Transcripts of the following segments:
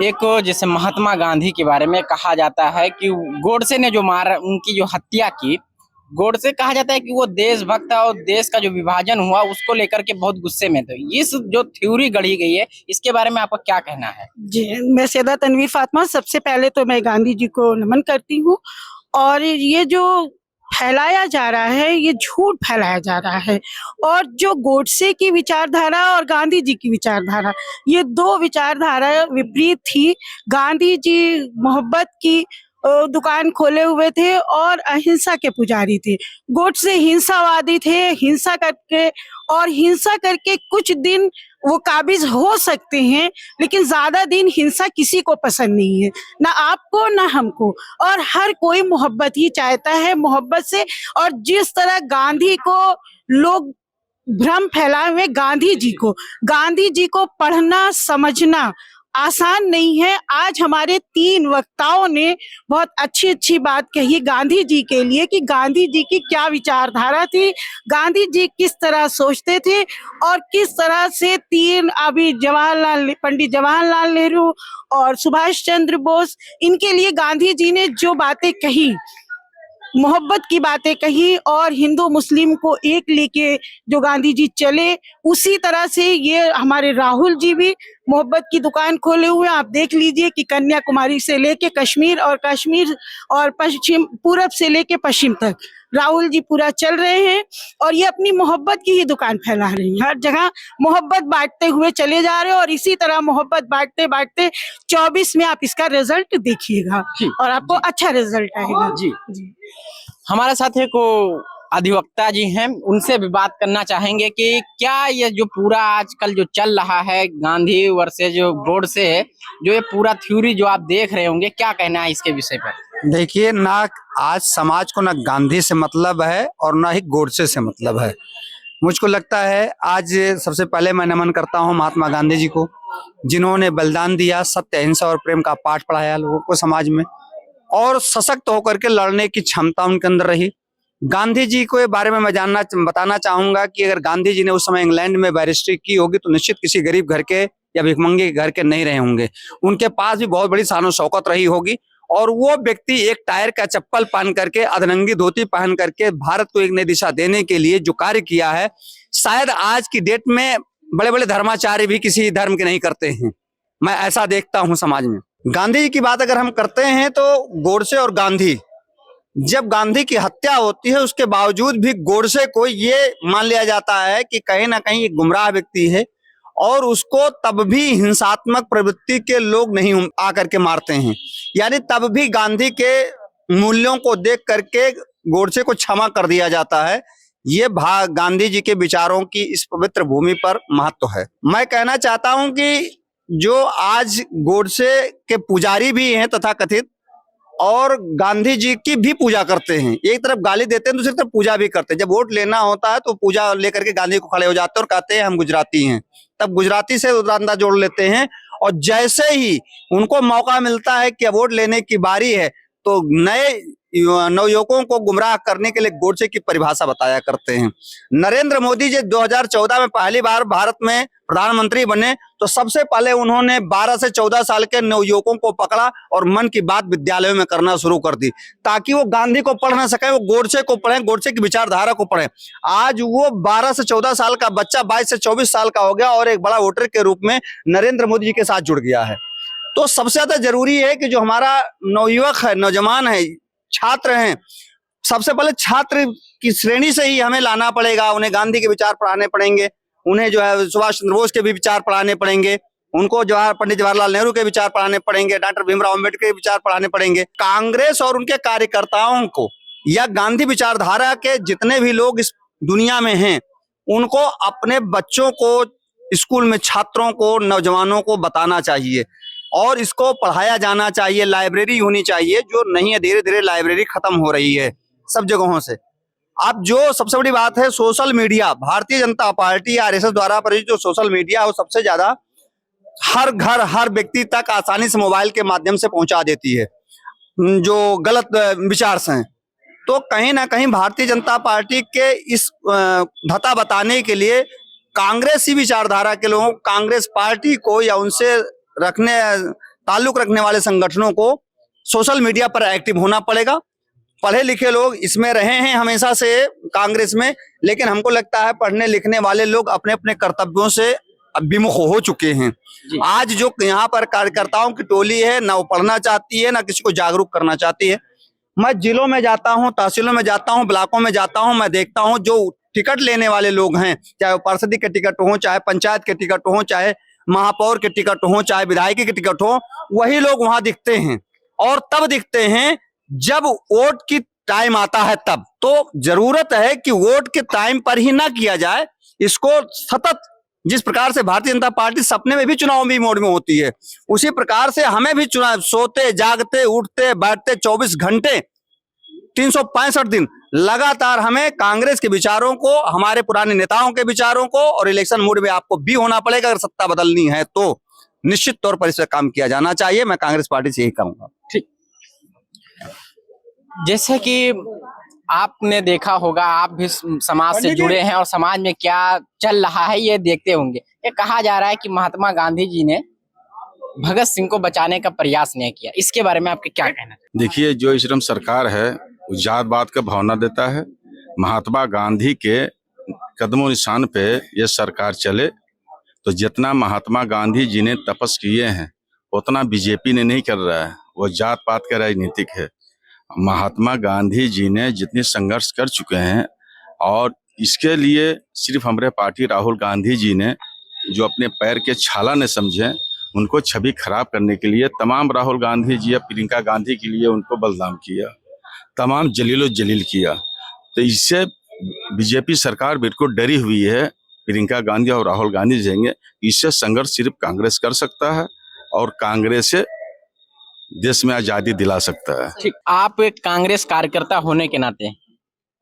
एक जैसे महात्मा गांधी के बारे में कहा जाता है कि गोडसे ने जो मारा, उनकी जो हत्या की, गोडसे कहा जाता है कि वो देशभक्त और देश का जो विभाजन हुआ उसको लेकर के बहुत गुस्से में थे। इस जो थ्योरी गढ़ी गई है, इसके बारे में आपका क्या कहना है? जी, मैं सैयदा तनवीर फातिमा। सबसे पहले तो मैं गांधी जी को नमन करती हूँ। और ये जो फैलाया जा रहा है, ये झूठ फैलाया जा रहा है। और जो गोडसे की विचारधारा और गांधी जी की विचारधारा, ये दो विचारधारा विपरीत थी। गांधी जी मोहब्बत की दुकान खोले हुए थे और अहिंसा के पुजारी थे। गोडसे हिंसावादी थे। हिंसा करके कुछ दिन वो काबिज हो सकते हैं, लेकिन ज्यादा दिन हिंसा किसी को पसंद नहीं है, ना आपको ना हमको। और हर कोई मोहब्बत ही चाहता है, मोहब्बत से। और जिस तरह गांधी को लोग भ्रम फैलाए हुए, गांधी जी को पढ़ना समझना आसान नहीं है। आज हमारे तीन वक्ताओं ने बहुत अच्छी अच्छी बात कही गांधी जी के लिए कि गांधी जी की क्या विचारधारा थी, गांधी जी किस तरह सोचते थे, और किस तरह से तीन अभी पंडित जवाहरलाल नेहरू और सुभाष चंद्र बोस, इनके लिए गांधी जी ने जो बातें कही, मोहब्बत की बातें कही और हिंदू मुस्लिम को एक लेके जो गांधी जी चले, उसी तरह से ये हमारे राहुल जी भी मोहब्बत की दुकान खोले हुए हैं। आप देख लीजिए कि कन्याकुमारी से लेके कश्मीर और पश्चिम, पूरब से लेके पश्चिम तक राहुल जी पूरा चल रहे हैं। और ये अपनी मोहब्बत की ही दुकान फैला रहे हैं, हर जगह मोहब्बत बांटते हुए चले जा रहे हैं। और इसी तरह मोहब्बत बांटते बांटते 24 में आप इसका रिजल्ट देखिएगा और आपको अच्छा रिजल्ट आएगा। जी जी। हमारे साथ एक अधिवक्ता जी हैं, उनसे भी बात करना चाहेंगे कि क्या ये जो पूरा आजकल जो चल रहा है गांधी वर्सेस जो गोडसे है, जो ये पूरा थ्योरी जो आप देख रहे होंगे, क्या कहना है इसके विषय पर? देखिए ना, आज समाज को ना गांधी से मतलब है और ना ही गोडसे से मतलब है। मुझको लगता है आज सबसे पहले मैं नमन करता हूँ महात्मा गांधी जी को, जिन्होंने बलिदान दिया, सत्य अहिंसा और प्रेम का पाठ पढ़ाया लोगों को समाज में, और सशक्त होकर के लड़ने की क्षमता उनके अंदर रही। गांधी जी के बारे में मैं बताना चाहूंगा कि अगर गांधी जी ने उस समय इंग्लैंड में बैरिस्ट्री की होगी तो निश्चित किसी गरीब घर के या भिखमंगे घर के नहीं रहे होंगे। उनके पास भी बहुत बड़ी शान शौकत रही होगी। और वो व्यक्ति एक टायर का चप्पल पहन करके, अधनंगी धोती पहन करके भारत को एक नई दिशा देने के लिए जो कार्य किया है, शायद आज की डेट में बड़े बड़े धर्माचार्य भी किसी धर्म के नहीं करते हैं। मैं ऐसा देखता हूं समाज में। गांधी जी की बात अगर हम करते हैं तो गोडसे और गांधी, जब गांधी की हत्या होती है उसके बावजूद भी गोडसे को ये मान लिया जाता है कि कहीं ना कहीं एक गुमराह व्यक्ति है, और उसको तब भी हिंसात्मक प्रवृत्ति के लोग नहीं आकर के मारते हैं। यानी तब भी गांधी के मूल्यों को देख करके गोडसे को क्षमा कर दिया जाता है। ये गांधी जी के विचारों की इस पवित्र भूमि पर महत्व है। मैं कहना चाहता हूं कि जो आज गोडसे के पुजारी भी हैं तथाकथित, और गांधी जी की भी पूजा करते हैं, एक तरफ गाली देते हैं, दूसरी तरफ पूजा भी करते हैं। जब वोट लेना होता है तो पूजा लेकर के गांधी को खड़े हो जाते हैं और कहते हैं हम गुजराती हैं, तब गुजराती से नाता जोड़ लेते हैं। और जैसे ही उनको मौका मिलता है कि वोट लेने की बारी है, तो नए नवयुवकों को गुमराह करने के लिए गोडसे की परिभाषा बताया करते हैं। नरेंद्र मोदी जी 2014 में पहली बार भारत में प्रधानमंत्री बने तो सबसे पहले उन्होंने 12 से 14 साल के नवयुवकों को पकड़ा और मन की बात विद्यालयों में करना शुरू कर दी, ताकि वो गांधी को पढ़ ना सके, वो गोडसे को पढ़ें, गोडसे की विचारधारा को पढ़ें। आज वो 12 से 14 साल का बच्चा 22 से 24 साल का हो गया और एक बड़ा वोटर के रूप में नरेंद्र मोदी जी के साथ जुड़ गया है। तो सबसे ज्यादा जरूरी है कि जो हमारा नवयुवक है, नौजवान है, छात्र हैं, सबसे पहले छात्र की श्रेणी से ही हमें लाना पड़ेगा। उन्हें गांधी के विचार पढ़ाने पड़ेंगे, उन्हें जो है सुभाष चंद्र बोस के भी विचार पढ़ाने पड़ेंगे, उनको पंडित जवाहरलाल नेहरू के विचार पढ़ाने पड़ेंगे, डॉक्टर भीमराव अम्बेडकर के विचार पढ़ाने पड़ेंगे। कांग्रेस और उनके कार्यकर्ताओं को या गांधी विचारधारा के जितने भी लोग इस दुनिया में हैं, उनको अपने बच्चों को, स्कूल में छात्रों को, नौजवानों को बताना चाहिए और इसको पढ़ाया जाना चाहिए। लाइब्रेरी होनी चाहिए, जो नहीं है, धीरे धीरे लाइब्रेरी खत्म हो रही है सब जगहों से। अब जो सबसे बड़ी बात है, social media, Bharatiya Janata party RSS द्वारा परिचित जो सोशल मीडिया है, वो सबसे ज्यादा हर घर, हर व्यक्ति तक आसानी से मोबाइल के माध्यम से पहुंचा देती है जो गलत विचार से हैं। तो कहीं ना कहीं भारतीय जनता पार्टी के इस धता बताने के लिए कांग्रेसी विचारधारा के लोगों, कांग्रेस पार्टी को या उनसे रखने ताल्लुक रखने वाले संगठनों को सोशल मीडिया पर एक्टिव होना पड़ेगा। पढ़े लिखे लोग इसमें रहे हैं हमेशा से कांग्रेस में, लेकिन हमको लगता है पढ़ने लिखने वाले लोग अपने अपने कर्तव्यों से विमुख हो चुके हैं। आज जो यहाँ पर कार्यकर्ताओं की टोली है, ना वो पढ़ना चाहती है, ना किसी को जागरूक करना चाहती है। मैं जिलों में जाता हूँ, तहसीलों में जाता हूँ, ब्लॉकों में जाता हूँ, मैं देखता हूँ जो टिकट लेने वाले लोग हैं, चाहे वो पार्षदी के टिकट हो, चाहे पंचायत के टिकट हो, चाहे महापौर के टिकट हो, चाहे विधायकी के टिकट हो, वही लोग वहां दिखते हैं। और तब दिखते हैं जब वोट की टाइम आता है तब। तो जरूरत है कि वोट के टाइम पर ही ना किया जाए इसको सतत। जिस प्रकार से भारतीय जनता पार्टी सपने में भी चुनावी मोड में होती है, उसी प्रकार से हमें भी चुनाव, सोते जागते उठते बैठते 24 घंटे 365 दिन लगातार हमें कांग्रेस के विचारों को, हमारे पुराने नेताओं के विचारों को, और इलेक्शन मोड में आपको भी होना पड़ेगा। अगर सत्ता बदलनी है तो निश्चित तौर पर इस पर काम किया जाना चाहिए। मैं कांग्रेस पार्टी से यही कहूंगा। ठीक, जैसे कि आपने देखा होगा, आप भी समाज से जुड़े हैं और समाज में क्या चल रहा है ये देखते होंगे। ये कहा जा रहा है कि महात्मा गांधी जी ने भगत सिंह को बचाने का प्रयास नहीं किया, इसके बारे में आपके क्या कहना है? देखिए, जो इस सरकार है वो जात-पात का भावना देता है। महात्मा गांधी के कदमों निशान पे ये सरकार चले तो जितना महात्मा गांधी जी ने तपस किए हैं उतना बीजेपी ने नहीं कर रहा है। वो जात पात का राजनीतिक है। महात्मा गांधी जी ने जितने संघर्ष कर चुके हैं, और इसके लिए सिर्फ हमारे पार्टी राहुल गांधी जी ने जो अपने पैर के छाला ने समझे, उनको छवि खराब करने के लिए तमाम राहुल गांधी जी या प्रियंका गांधी के लिए उनको बदनाम किया, तमाम जलीलो जलील किया। तो इससे बीजेपी सरकार बिल्कुल डरी हुई है। प्रियंका गांधी और राहुल गांधी जाएंगे, इससे संघर्ष सिर्फ कांग्रेस कर सकता है और कांग्रेस से देश में आजादी दिला सकता है। ठीक, आप एक कांग्रेस कार्यकर्ता होने के नाते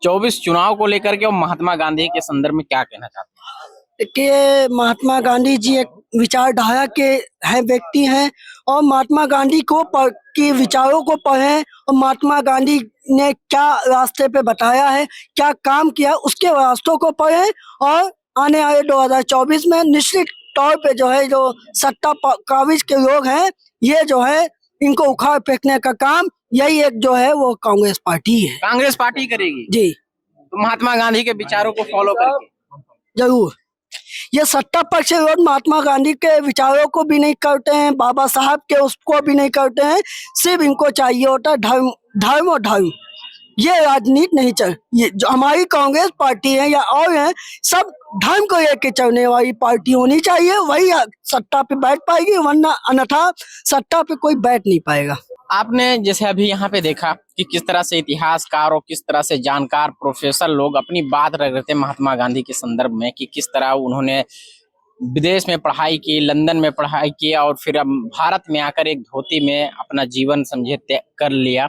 24 चुनाव को लेकर के और महात्मा गांधी के संदर्भ में क्या कहना चाहते हैं? कि महात्मा गांधी जी एक विचारधारा के हैं व्यक्ति हैं, और महात्मा गांधी को के विचारों को पढ़ें, और महात्मा गांधी ने क्या रास्ते पे बताया है, क्या काम किया, उसके रास्तों को पढ़ें। और आने वाले 2024 में निश्चित तौर पे जो है जो सत्ता काबिज के लोग हैं, ये जो है इनको उखाड़ फेंकने का काम यही एक जो है वो कांग्रेस पार्टी है। कांग्रेस पार्टी करेगी जी, तो महात्मा गांधी के विचारों को फॉलो करके जरूर। ये सत्ता पक्ष से लोग महात्मा गांधी के विचारों को भी नहीं करते हैं, बाबा साहब के उसको भी नहीं करते हैं। सिर्फ इनको चाहिए होता है धर्म, धर्म और धर्म। ये राजनीति नहीं चल, ये जो हमारी कांग्रेस पार्टी है या और है, सब धर्म को लेके चलने वाली पार्टी होनी चाहिए, वही सत्ता पे बैठ पाएगी, वरना अन्यथा सत्ता पे कोई बैठ नहीं पाएगा। आपने जैसे अभी यहाँ पे देखा कि किस तरह से इतिहासकार और किस तरह से जानकार प्रोफेसर लोग अपनी बात रख रहे थे महात्मा गांधी के संदर्भ में, कि किस तरह उन्होंने विदेश में पढ़ाई की, लंदन में पढ़ाई की, और फिर अब भारत में आकर एक धोती में अपना जीवन समझे तय कर लिया।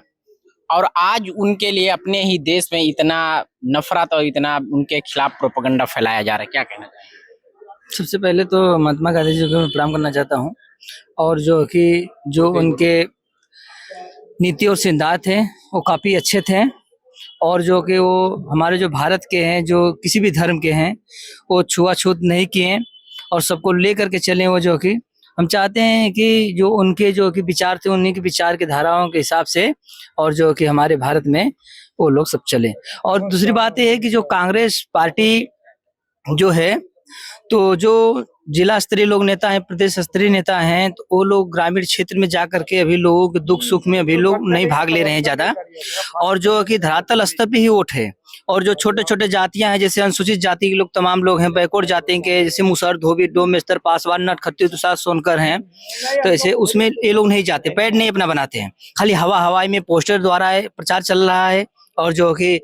और आज उनके लिए अपने ही देश में इतना नफरत और इतना उनके खिलाफ प्रोपेगेंडा फैलाया जा रहा है, क्या कहना चाहिए? सबसे पहले तो महात्मा गांधी जी को मैं प्रणाम करना चाहता हूं, और जो उनके नीति और सिद्धांत हैं वो काफ़ी अच्छे थे, और जो कि वो हमारे जो भारत के हैं, जो किसी भी धर्म के हैं, वो छुआछूत नहीं किए और सबको लेकर के चले। वो जो कि हम चाहते हैं कि जो उनके जो कि विचार थे, उन्हीं के विचार के धाराओं के हिसाब से और जो कि हमारे भारत में वो लोग सब चले। और दूसरी बात ये है कि जो कांग्रेस पार्टी जो है, तो जो जिला स्तरीय लोग नेता हैं, प्रदेश स्तरीय नेता हैं, तो वो लोग ग्रामीण क्षेत्र में जाकर के अभी लोगों के दुख सुख में अभी लोग नहीं भाग ले रहे हैं ज्यादा, और जो कि धरातल स्तर पे ही वोट है। और जो छोटे छोटे जातियां हैं, जैसे अनुसूचित जाति के लोग, तमाम लोग हैं, बैकवर्ड जाति के, जैसे मुसहर, धोबी, डोम, मेस्तर, पासवान, नट, खत्ती, तुषार, सोनकर हैं, तो ऐसे उसमें ये लोग नहीं जाते, पैड नहीं अपना बनाते हैं, खाली हवाई में पोस्टर द्वारा प्रचार चल रहा है। और जो कि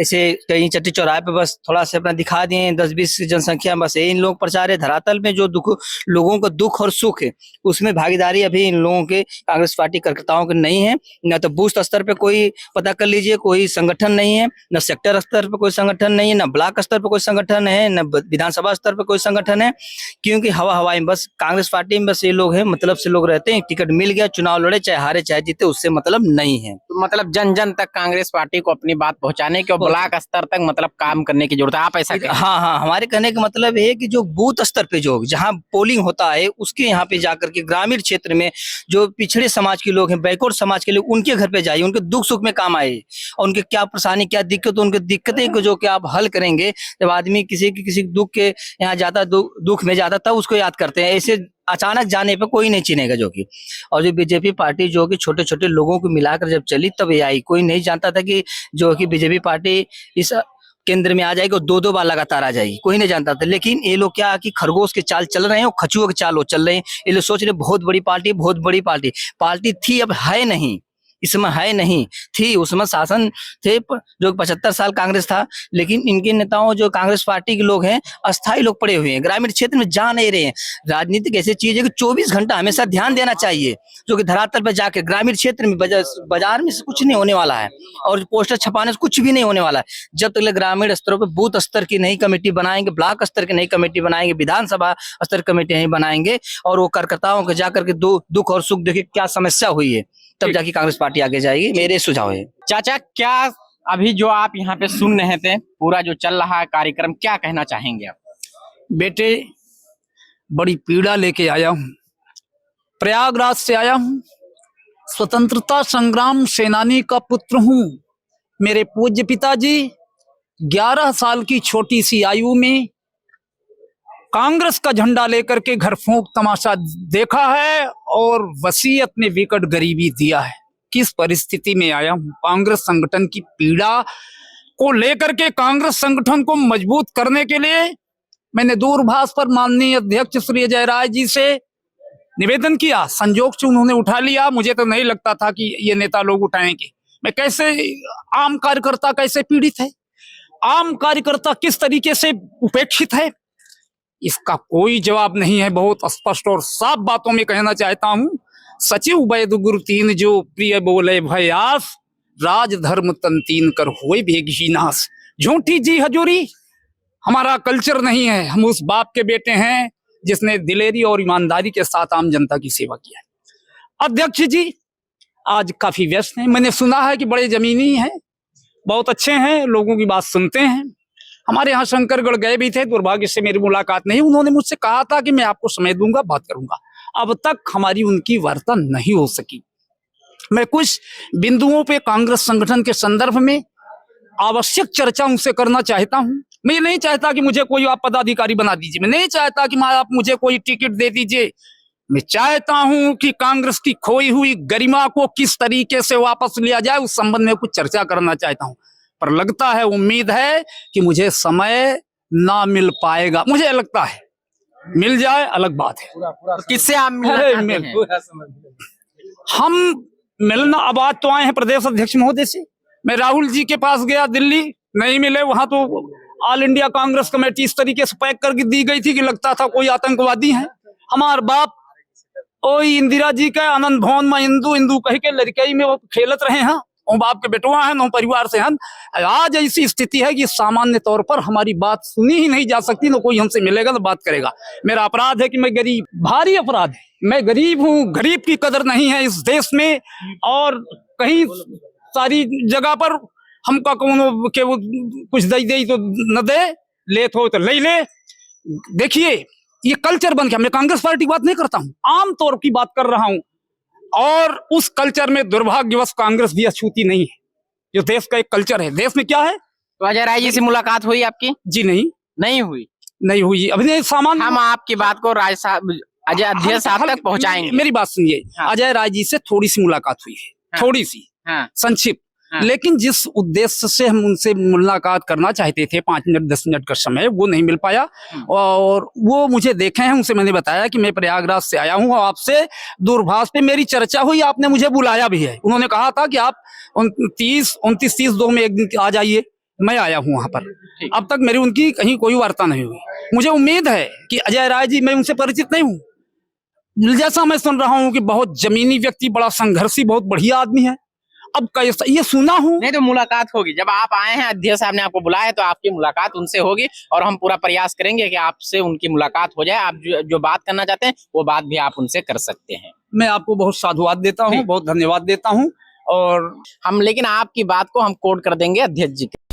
ऐसे कहीं चट्टी चौराहे पे बस थोड़ा सा अपना दिखा दिए, 10-20 जनसंख्या, बस इन लोग प्रचार है। धरातल में जो दुख, लोगों का दुख और सुख है, उसमें भागीदारी अभी इन लोगों के कांग्रेस पार्टी कार्यकर्ताओं के नहीं है। न तो बूथ स्तर पे कोई पता कर लीजिए, कोई संगठन नहीं है, न सेक्टर स्तर पे कोई संगठन नहीं है, न ब्लॉक स्तर पे कोई संगठन है, न विधानसभा स्तर पे कोई संगठन है, क्योंकि हवाई में बस कांग्रेस पार्टी में बस ये लोग हैं, मतलब से लोग रहते हैं। टिकट मिल गया, चुनाव लड़े, चाहे हारे चाहे जीते, उससे मतलब नहीं है। तो मतलब जन जन तक कांग्रेस पार्टी को अपनी बात पहुंचाने कि वो ब्लॉक स्तर तक मतलब काम करने की जरूरत है, आप ऐसा कहें? हाँ हाँ, हमारे कहने का मतलब है कि जो बूथ स्तर पे जो जहाँ पोलिंग होता है उसके यहाँ पे जाकर के ग्रामीण क्षेत्र में जो पिछड़े समाज के लोग हैं, बैकवर्ड समाज के लोग, उनके घर पे जाइए, उनके दुख सुख में काम आए और उनके क्या परेशानी क्या दिक्कत, उनकी दिक्कतें को जो कि आप हल करेंगे। जब आदमी किसी दुख के यहाँ जाता, दुख में जाता, तब उसको याद करते हैं। ऐसे अचानक जाने पे कोई नहीं चिनेगा जो कि। और जो बीजेपी पार्टी जो कि छोटे छोटे लोगों को मिलाकर जब चली तब ये आई। कोई नहीं जानता था कि जो कि बीजेपी पार्टी इस केंद्र में आ जाएगी और 2-2 बार लगातार आ जाएगी, कोई नहीं जानता था। लेकिन ये लोग क्या कि खरगोश के चाल चल रहे हैं और खचुओं के चाल वो चल रहे हैं। ये लोग सोच रहे बहुत बड़ी पार्टी, बहुत बड़ी पार्टी थी, अब है नहीं, इसमें है नहीं थी। उसमें शासन थे जो 75 साल कांग्रेस था, लेकिन इनके नेताओं जो कांग्रेस पार्टी के लोग हैं अस्थायी लोग पड़े हुए हैं, ग्रामीण क्षेत्र में जा नहीं रहे हैं। राजनीतिक ऐसी चीज है कि 24 घंटा हमेशा ध्यान देना चाहिए, जो कि धरातल पर जाके ग्रामीण क्षेत्र में बाजार में से कुछ नहीं होने वाला है और पोस्टर छपाने से कुछ भी नहीं होने वाला है। जब तक ग्रामीण स्तरों पर बूथ स्तर की नई कमेटी बनाएंगे, ब्लॉक स्तर की नई कमेटी बनाएंगे, विधानसभा स्तर कमेटी नहीं बनाएंगे और वो कार्यकर्ताओं के जाकर के दुख और सुख देखे क्या समस्या हुई है, तब जाके कांग्रेस पार्टी आगे जाएगी। मेरे सुझाव है। चाचा, क्या अभी जो आप यहाँ पे सुन रहे थे पूरा जो चल रहा है कार्यक्रम, क्या कहना चाहेंगे आप? बेटे, बड़ी पीड़ा लेके आया हूँ, प्रयागराज से आया हूँ, स्वतंत्रता संग्राम सेनानी का पुत्र हूँ। मेरे पूज्य पिताजी 11 साल की छोटी सी आयु में कांग्रेस का झंडा लेकर के घर फूंक तमाशा देखा है और वसीयत में विकट गरीबी दिया है। किस परिस्थिति में आया हूँ, कांग्रेस संगठन की पीड़ा को लेकर के कांग्रेस संगठन को मजबूत करने के लिए मैंने दूरभाष पर माननीय अध्यक्ष श्री अजय राय जी से निवेदन किया। संजोग से उन्होंने उठा लिया। मुझे तो नहीं लगता था कि ये नेता लोग उठाएंगे। मैं कैसे, आम कार्यकर्ता कैसे पीड़ित है, आम कार्यकर्ता किस तरीके से उपेक्षित है, इसका कोई जवाब नहीं है। बहुत स्पष्ट और साफ बातों में कहना चाहता हूं, सचिव वैद गुरु तीन जो प्रिय बोले भयास, राज धर्म तन तीन कर हुए भेगी नाश। झूठी जी हजूरी हमारा कल्चर नहीं है। हम उस बाप के बेटे हैं जिसने दिलेरी और ईमानदारी के साथ आम जनता की सेवा किया है। अध्यक्ष जी आज काफी व्यस्त हैं। मैंने सुना है कि बड़े जमीनी हैं, बहुत अच्छे हैं, लोगों की बात सुनते हैं। हमारे यहाँ शंकरगढ़ गए भी थे, दुर्भाग्य से मेरी मुलाकात नहीं। उन्होंने मुझसे कहा था कि मैं आपको समय दूंगा, बात करूंगा। अब तक हमारी उनकी वार्ता नहीं हो सकी। मैं कुछ बिंदुओं पे कांग्रेस संगठन के संदर्भ में आवश्यक चर्चा उनसे करना चाहता हूं। मैं ये नहीं चाहता कि मुझे कोई आप पदाधिकारी बना दीजिए, मैं नहीं चाहता कि आप मुझे कोई टिकट दे दीजिए। मैं चाहता हूं कि कांग्रेस की खोई हुई गरिमा को किस तरीके से वापस लिया जाए, उस संबंध में कुछ चर्चा करना चाहता हूं। पर लगता है, उम्मीद है कि मुझे समय ना मिल पाएगा। मुझे लगता है मिल जाए अलग बात है। तो किससे आप मिलना चाहते हैं? हम मिलना, अब आज तो आए हैं प्रदेश अध्यक्ष महोदय से। मैं राहुल जी के पास गया दिल्ली, नहीं मिले। वहां तो ऑल इंडिया कांग्रेस कमेटी इस तरीके से पैक करके दी गई थी कि लगता था कोई आतंकवादी है। हमार बाप ओ इंदिरा जी का आनंद भवन में हिंदू हिंदू कह के लड़कई में वो खेलत रहे हैं। वो बाप के बेटवा है, नो परिवार से हम। आज ऐसी स्थिति है कि सामान्य तौर पर हमारी बात सुनी ही नहीं जा सकती। न कोई हमसे मिलेगा न बात करेगा। मेरा अपराध है कि मैं गरीब, भारी अपराध है। मैं गरीब हूँ, गरीब की कदर नहीं है इस देश में। और कहीं सारी जगह पर हमका कौन के वो कुछ दे तो न दे, ले तो ले ले। देखिए ये कल्चर बन गया। मैं कांग्रेस पार्टी की बात नहीं करता हूँ, आम तौर की बात कर रहा हूँ। और उस कल्चर में दुर्भाग्यवश कांग्रेस भी अछूती नहीं है, जो देश का एक कल्चर है। देश में क्या है? तो अजय राय जी से मुलाकात हुई आपकी? जी नहीं हुई। अभी सामान्य हम आपकी बात को राय साहब, अजय अध्यक्ष साहब तक पहुंचाएंगे। मेरी बात सुनिए। हाँ। अजय राय जी से थोड़ी सी मुलाकात हुई है। हाँ। थोड़ी सी, हाँ। संक्षिप्त। हाँ। लेकिन जिस उद्देश्य से हम उनसे मुलाकात करना चाहते थे, 5 मिनट 10 मिनट का समय, वो नहीं मिल पाया। और वो मुझे देखे हैं, उनसे मैंने बताया कि मैं प्रयागराज से आया हूँ, आपसे दूरभाष पे मेरी चर्चा हुई, आपने मुझे बुलाया भी है। उन्होंने कहा था कि आप 29-30 में एक दिन आ जाइए। मैं आया हूँ वहां पर। अब तक मेरी उनकी कहीं कोई वार्ता नहीं हुई। मुझे उम्मीद है कि अजय राय जी, मैं उनसे परिचित नहीं हूँ, जैसा मैं सुन रहा हूँ कि बहुत जमीनी व्यक्ति, बड़ा संघर्षी, बहुत बढ़िया आदमी है। अब ये सुना हूँ। नहीं तो मुलाकात होगी। जब आप आए हैं, अध्यक्ष साहब ने आपको बुलाया, तो आपकी मुलाकात उनसे होगी और हम पूरा प्रयास करेंगे कि आपसे उनकी मुलाकात हो जाए। आप जो बात करना चाहते हैं वो बात भी आप उनसे कर सकते हैं। मैं आपको बहुत साधुवाद देता हूँ, बहुत धन्यवाद देता हूँ। और हम लेकिन आपकी बात को हम कोड कर देंगे अध्यक्ष जी के।